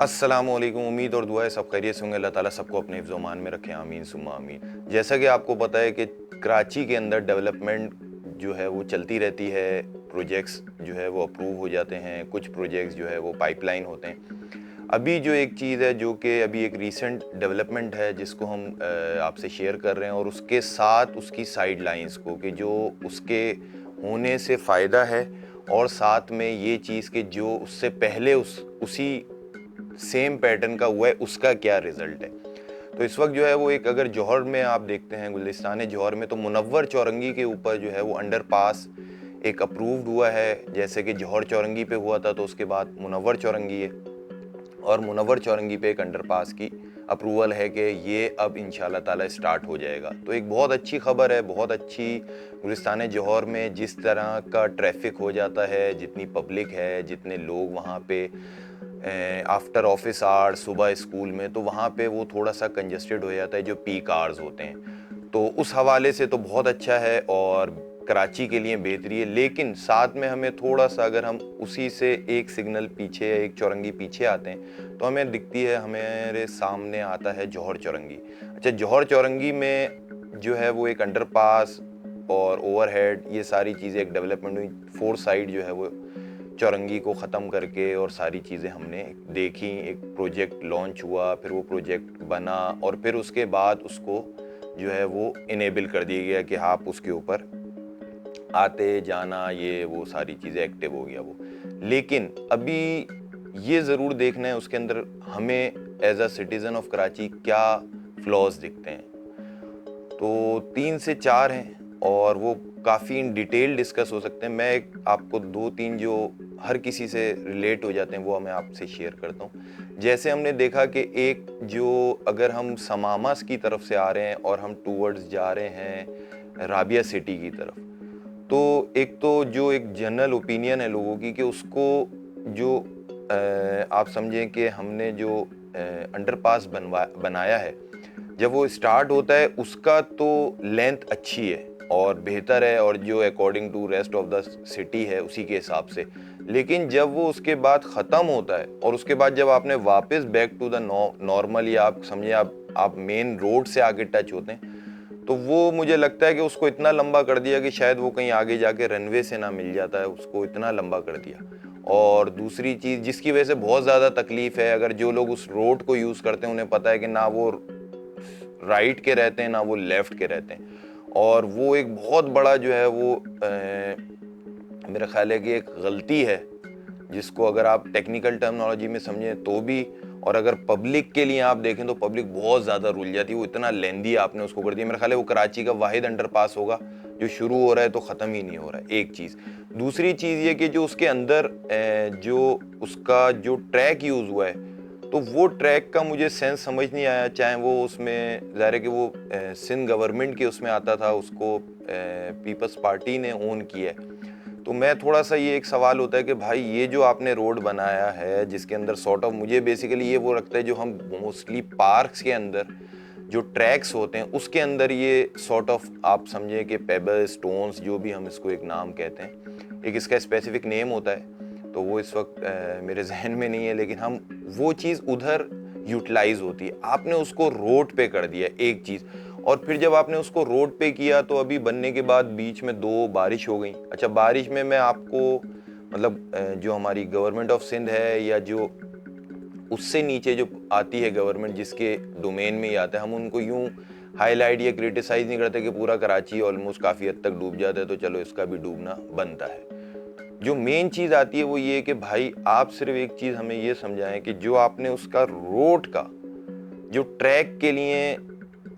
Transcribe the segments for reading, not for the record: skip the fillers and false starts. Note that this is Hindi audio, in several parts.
अस्सलामुअलैकुम। उम्मीद और दुआ है सब खैरियत से होंगे। अल्लाह ताला सबको अपने हिफ्ज़-ओ-मान में रखे, आमीन सुम्मा आमीन। जैसा कि आपको पता है कि कराची के अंदर डेवलपमेंट जो है वो चलती रहती है, प्रोजेक्ट्स जो है वो अप्रूव हो जाते हैं, कुछ प्रोजेक्ट्स जो है वो पाइपलाइन होते हैं। अभी जो एक चीज़ है जो कि अभी एक रीसेंट डेवलपमेंट है जिसको हम आपसे शेयर कर रहे हैं, और उसके साथ उसकी साइडलाइंस को कि जो उसके होने से फ़ायदा है, और साथ में ये चीज़ कि जो उससे पहले उसी सेम पैटर्न का हुआ है उसका क्या रिजल्ट है। तो इस वक्त जो है वो एक, अगर जौहर में आप देखते हैं, गुलिस्तान जौहर में, तो मुनव्वर चौरंगी के ऊपर जो है वो अंडरपास एक अप्रूव्ड हुआ है। जैसे कि जौहर चौरंगी पे हुआ था, तो उसके बाद मुनव्वर चौरंगी है, और मुनव्वर चौरंगी पे एक अंडरपास की अप्रूवल है कि ये अब इंशाल्लाह ताला स्टार्ट हो जाएगा। तो एक बहुत अच्छी खबर है, बहुत अच्छी। गुलिस्तान जौहर में जिस तरह का ट्रैफिक हो जाता है, जितनी पब्लिक है, जितने लोग वहाँ पे आफ्टर ऑफिस आवर्स, सुबह स्कूल में, तो वहाँ पे वो थोड़ा सा कंजस्टेड हो जाता है जो पीक आवर्स होते हैं। तो उस हवाले से तो बहुत अच्छा है और कराची के लिए बेहतरी है। लेकिन साथ में हमें थोड़ा सा, अगर हम उसी से एक सिग्नल पीछे, एक चौरंगी पीछे आते हैं, तो हमें दिखती है, हमारे सामने आता है जौहर चौरंगी। अच्छा, जौहर चौरंगी में जो है वो एक अंडरपास और ओवरहेड, ये सारी चीज़ें एक डेवलपमेंट हुई। 4 साइड जो है वो चौरंगी को ख़त्म करके और सारी चीज़ें हमने देखी। एक प्रोजेक्ट लॉन्च हुआ, फिर वो प्रोजेक्ट बना, और फिर उसके बाद उसको जो है वो इनेबल कर दिया गया कि आप उसके ऊपर आते जाना, ये वो सारी चीज़ें एक्टिव हो गया वो। लेकिन अभी ये ज़रूर देखना है उसके अंदर हमें as a citizen of Karachi क्या फ्लॉज दिखते हैं। तो 3 से 4 हैं, और वो काफ़ी इन डिटेल डिस्कस हो सकते हैं। मैं एक आपको 2-3 जो हर किसी से रिलेट हो जाते हैं वो मैं आपसे शेयर करता हूँ। जैसे हमने देखा कि एक जो, अगर हम समामस की तरफ से आ रहे हैं और हम टूवर्ड्स जा रहे हैं राबिया सिटी की तरफ, तो एक तो जो एक जनरल ओपिनियन है लोगों की कि उसको जो आप समझें कि हमने जो अंडरपास बनाया है, जब वो स्टार्ट होता है उसका तो लेंथ अच्छी है और बेहतर है, और जो according to rest of the city है उसी के हिसाब से। लेकिन जब वो उसके बाद ख़त्म होता है, और उसके बाद जब आपने वापस बैक टू द नॉर्मल, या आप समझिए आप मेन रोड से आगे टच होते हैं, तो वो मुझे लगता है कि उसको इतना लंबा कर दिया कि शायद वो कहीं आगे जाके रनवे से ना मिल जाता है, उसको इतना लंबा कर दिया। और दूसरी चीज़ जिसकी वजह से बहुत ज़्यादा तकलीफ है, अगर जो लोग उस रोड को यूज़ करते हैं उन्हें पता है कि ना वो राइट के रहते हैं ना वो लेफ्ट के रहते हैं, और वो एक बहुत बड़ा जो है वो मेरा ख्याल है कि एक गलती है, जिसको अगर आप टेक्निकल टर्मिनोलॉजी में समझें तो भी, और अगर पब्लिक के लिए आप देखें तो पब्लिक बहुत ज़्यादा रुल जाती है। वो इतना लेंदी आपने उसको कर दिया। मेरा ख्याल है वो कराची का वाहिद अंडरपास होगा जो शुरू हो रहा है तो ख़त्म ही नहीं हो रहा है। एक चीज़। दूसरी चीज़ ये कि जो उसके अंदर जो उसका जो ट्रैक यूज़ हुआ है, तो वो ट्रैक का मुझे सेंस समझ नहीं आया। चाहे वो उसमें ज़ाहिर है कि वो सिंध गवर्नमेंट के उसमें आता था, उसको पीपल्स पार्टी ने ओन किया है। तो मैं थोड़ा सा, ये एक सवाल होता है कि भाई ये जो आपने रोड बनाया है जिसके अंदर सॉर्ट ऑफ, मुझे बेसिकली ये वो रखता है जो हम मोस्टली पार्क्स के अंदर जो ट्रैक्स होते हैं उसके अंदर ये सॉर्ट ऑफ, आप समझे कि पेबल स्टोन्स, जो भी हम इसको एक नाम कहते हैं, एक इसका स्पेसिफिक नेम होता है, तो वो इस वक्त मेरे जहन में नहीं है, लेकिन हम वो चीज़ उधर यूटिलाइज होती है। आपने उसको रोड पे कर दिया एक चीज़, और फिर जब आपने उसको रोड पे किया तो अभी बनने के बाद बीच में 2 बारिश हो गई। अच्छा, बारिश में मैं आपको मतलब जो हमारी गवर्नमेंट ऑफ सिंध है, या जो उससे नीचे जो आती है गवर्नमेंट जिसके डोमेन में ही आता है, हम उनको यूं हाईलाइट या क्रिटिसाइज नहीं करते कि पूरा कराची ऑलमोस्ट काफ़ी हद तक डूब जाता है, तो चलो इसका भी डूबना बनता है। जो मेन चीज़ आती है वो ये कि भाई आप सिर्फ एक चीज़ हमें ये समझाएं कि जो आपने उसका रोड का जो ट्रैक के लिए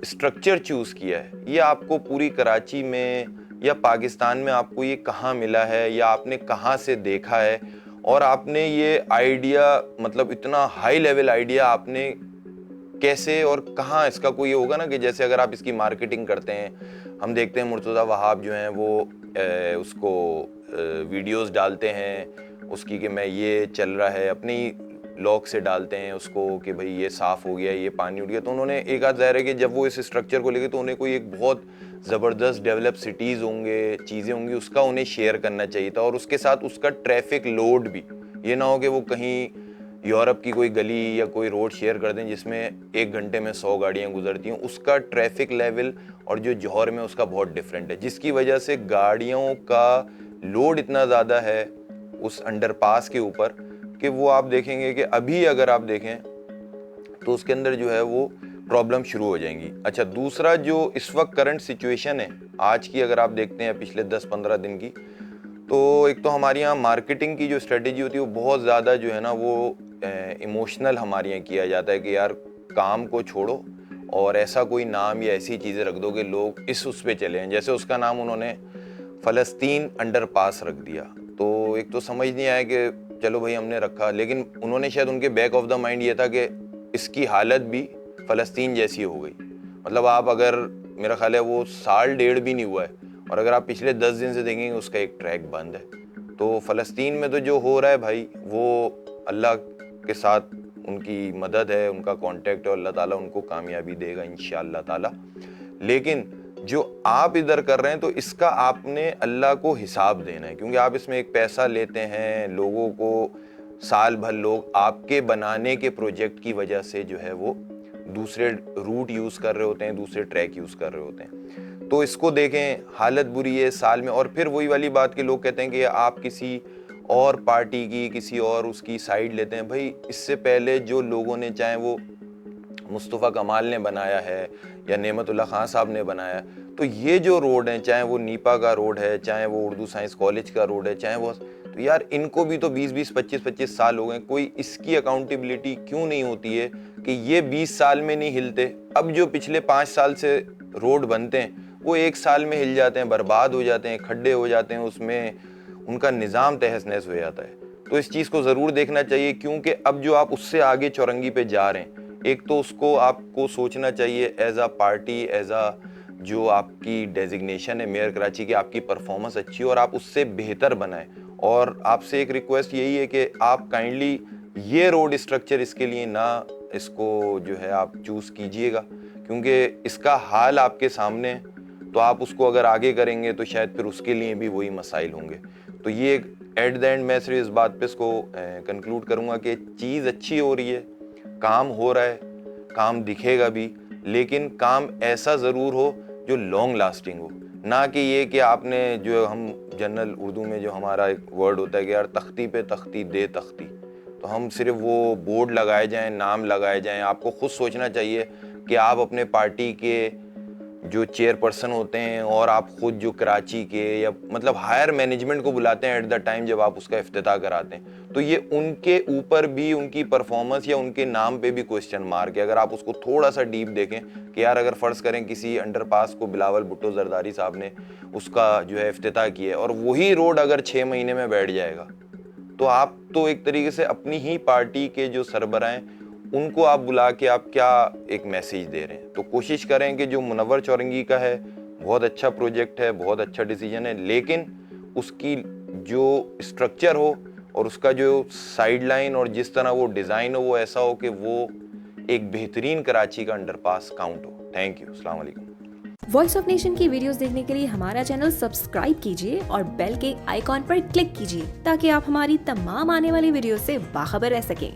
स्ट्रक्चर चूज किया है, ये आपको पूरी कराची में या पाकिस्तान में आपको ये कहाँ मिला है, या आपने कहाँ से देखा है, और आपने ये आइडिया, मतलब इतना हाई लेवल आइडिया आपने कैसे और कहाँ, इसका कोई ये होगा ना कि जैसे अगर आप इसकी मार्केटिंग करते हैं, हम देखते हैं मुर्तज़ा वहाब जो हैं वो उसको वीडियोस डालते हैं उसकी कि मैं ये चल रहा है, अपनी लॉक से डालते हैं उसको कि भाई ये साफ़ हो गया, ये पानी उठ गया। तो उन्होंने एक आध, ज़ाहिर है कि जब वो इस स्ट्रक्चर को लेके, तो उन्हें कोई एक बहुत ज़बरदस्त डेवलप सिटीज़ होंगे, चीज़ें होंगी, उसका उन्हें शेयर करना चाहिए था, और उसके साथ उसका ट्रैफिक लोड भी, ये ना हो कि वो कहीं यूरोप की कोई गली या कोई रोड शेयर कर दें जिसमें 1 घंटे में 100 गाड़ियां गुजरती हैं, उसका ट्रैफिक लेवल और जो जौहर में उसका बहुत डिफरेंट है, जिसकी वजह से गाड़ियों का लोड इतना ज़्यादा है उस अंडरपास के ऊपर कि वो आप देखेंगे कि अभी अगर आप देखें तो उसके अंदर जो है वो प्रॉब्लम शुरू हो जाएंगी। अच्छा, दूसरा जो इस वक्त करंट सिचुएशन है आज की, अगर आप देखते हैं पिछले 10-15 दिन की, तो एक तो हमारे यहाँ मार्केटिंग की जो स्ट्रेटेजी होती है वो बहुत ज़्यादा जो है ना वो इमोशनल हमारे यहाँ किया जाता है कि यार काम को छोड़ो और ऐसा कोई नाम या ऐसी चीज़ें रख दो कि लोग इस उस पे चले हैं। जैसे उसका नाम उन्होंने फ़लस्तीन अंडरपास रख दिया, तो एक तो समझ नहीं आया कि चलो भाई हमने रखा, लेकिन उन्होंने शायद उनके बैक ऑफ द माइंड ये था कि इसकी हालत भी फ़लस्तीन जैसी हो गई। मतलब आप अगर, मेरा ख्याल है वो 1.5 साल भी नहीं हुआ है, और अगर आप पिछले 10 दिन से देखेंगे उसका एक ट्रैक बंद है। तो फ़लस्तीन में तो जो हो रहा है भाई, वो अल्लाह के साथ उनकी मदद है, उनका कांटेक्ट है और अल्लाह ताला उनको कामयाबी देगा इंशाअल्लाह ताला। लेकिन जो आप इधर कर रहे हैं तो इसका आपने अल्लाह को हिसाब देना है, क्योंकि आप इसमें एक पैसा लेते हैं लोगों को, साल भर लोग आपके बनाने के प्रोजेक्ट की वजह से जो है वो दूसरे रूट यूज़ कर रहे होते हैं, दूसरे ट्रैक यूज़ कर रहे होते हैं। तो इसको देखें, हालत बुरी है साल में। और फिर वही वाली बात कि लोग कहते हैं कि आप किसी और पार्टी की, किसी और उसकी साइड लेते हैं। भाई इससे पहले जो लोगों ने, चाहे वो मुस्तफ़ा कमाल ने बनाया है या नेमतुल्लाह खान साहब ने बनाया, तो ये जो रोड है, चाहे वो नीपा का रोड है, चाहे वो उर्दू साइंस कॉलेज का रोड है, चाहे वो, तो यार इनको भी तो 20-20, 25-25 साल हो गए। कोई इसकी अकाउंटेबिलिटी क्यों नहीं होती है कि ये 20 साल में नहीं हिलते? अब जो पिछले 5 साल से रोड बनते हैं वो 1 साल में हिल जाते हैं, बर्बाद हो जाते हैं, खड्डे हो जाते हैं, उसमें उनका निज़ाम तहस नहस हो जाता है। तो इस चीज़ को ज़रूर देखना चाहिए, क्योंकि अब जो आप उससे आगे चौरंगी पे जा रहे हैं, एक तो उसको आपको सोचना चाहिए एज आ पार्टी, एज आ जो आपकी डेजिग्नेशन है मेयर कराची की, आपकी परफॉर्मेंस अच्छी हो और आप उससे बेहतर बनाएं। और आपसे एक रिक्वेस्ट यही है कि आप काइंडली ये रोड स्ट्रक्चर इसके लिए ना इसको जो है आप चूज़ कीजिएगा, क्योंकि इसका हाल आपके सामने है। तो आप उसको अगर आगे करेंगे तो शायद फिर उसके लिए भी वही मसाइल होंगे। तो ये एट द एंड मैं सिर्फ इस बात पे इसको कंक्लूड करूँगा कि चीज़ अच्छी हो रही है, काम हो रहा है, काम दिखेगा भी, लेकिन काम ऐसा ज़रूर हो जो लॉन्ग लास्टिंग हो, ना कि ये कि आपने, जो हम जनरल उर्दू में जो हमारा एक वर्ड होता है कि यार तख्ती पे तख्ती दे तख्ती, तो हम सिर्फ वो बोर्ड लगाए जाएं, नाम लगाए जाएं। आपको खुद सोचना चाहिए कि आप अपने पार्टी के जो चेयरपर्सन होते हैं और आप खुद जो कराची के या मतलब हायर मैनेजमेंट को बुलाते हैं एट द टाइम जब आप उसका इफ्तिताह कराते हैं, तो ये उनके ऊपर भी उनकी परफॉर्मेंस या उनके नाम पे भी क्वेश्चन मार्क है। अगर आप उसको थोड़ा सा डीप देखें कि यार अगर फ़र्ज़ करें किसी अंडरपास को बिलावल भुट्टो जरदारी साहब ने उसका जो है इफ्तिताह किया है और वही रोड अगर 6 महीने में बैठ जाएगा, तो आप तो एक तरीके से अपनी ही पार्टी के जो सरबराह हैं उनको आप बुला के आप क्या एक मैसेज दे रहे हैं। तो कोशिश करें कि जो मुनव्वर चौरंगी का है बहुत अच्छा प्रोजेक्ट है, बहुत अच्छा डिसीजन है, लेकिन उसकी जो स्ट्रक्चर हो और उसका जो साइडलाइन और जिस तरह वो डिज़ाइन हो वो ऐसा हो कि वो एक बेहतरीन कराची का अंडरपास काउंट हो। थैंक यू, अस्सलाम वालेकुम। वॉइस ऑफ नेशन की वीडियोस देखने के लिए हमारा चैनल सब्सक्राइब कीजिए और बेल के आइकॉन पर क्लिक कीजिए ताकि आप हमारी तमाम आने वाली वीडियो से बाखबर रह सकें।